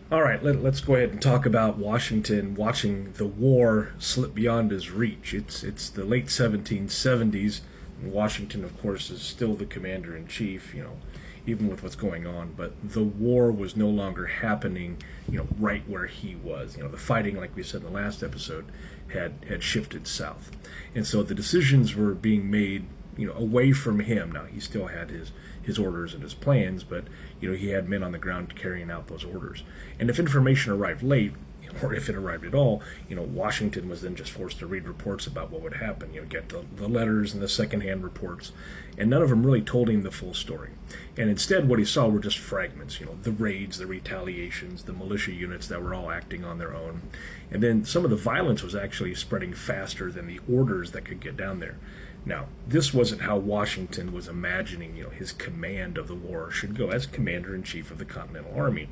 All right, let's go ahead and talk about Washington watching the war slip beyond his reach. It's the late 1770s, and Washington, of course, is still the commander in chief. Even with what's going on, but the war was no longer happening. Right where he was. The fighting, like we said in the last episode, had shifted south, and so the decisions were being made away from him. Now he still had his orders and his plans, but he had men on the ground carrying out those orders. And if information arrived late, or if it arrived at all, Washington was then just forced to read reports about what would happen. Get the letters and the secondhand reports, and none of them really told him the full story. And instead, what he saw were just fragments. The raids, the retaliations, the militia units that were all acting on their own, and then some of the violence was actually spreading faster than the orders that could get down there. Now, this wasn't how Washington was imagining, his command of the war should go as commander-in-chief of the Continental Army.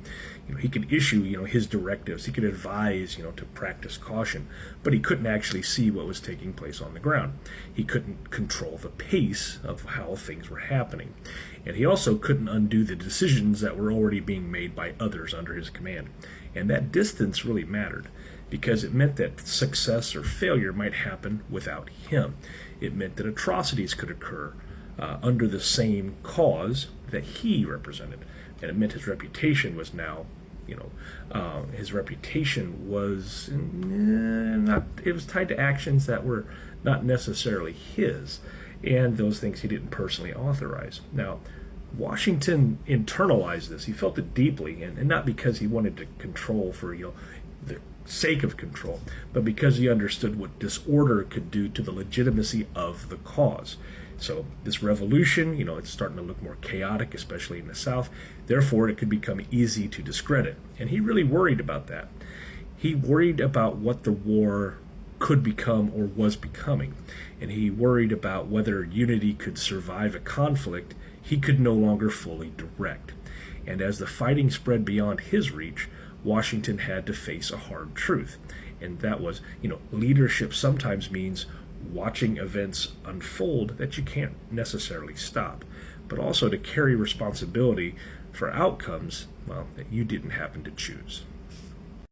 He could issue, his directives. He could advise, to practice caution, but he couldn't actually see what was taking place on the ground. He couldn't control the pace of how things were happening. And he also couldn't undo the decisions that were already being made by others under his command. And that distance really mattered, because it meant that success or failure might happen without him. It meant that atrocities could occur under the same cause that he represented. And it meant his reputation was now, his reputation was not, it was tied to actions that were not necessarily his, and those things he didn't personally authorize. Now, Washington internalized this. He felt it deeply, and not because he wanted to control for the sake of control, but because he understood what disorder could do to the legitimacy of the cause. So this revolution, it's starting to look more chaotic, especially in the South. Therefore, it could become easy to discredit. And he really worried about that. He worried about what the war could become or was becoming. And he worried about whether unity could survive a conflict he could no longer fully direct. And as the fighting spread beyond his reach, Washington had to face a hard truth. And that was, leadership sometimes means watching events unfold that you can't necessarily stop, but also to carry responsibility for outcomes, well, that you didn't happen to choose.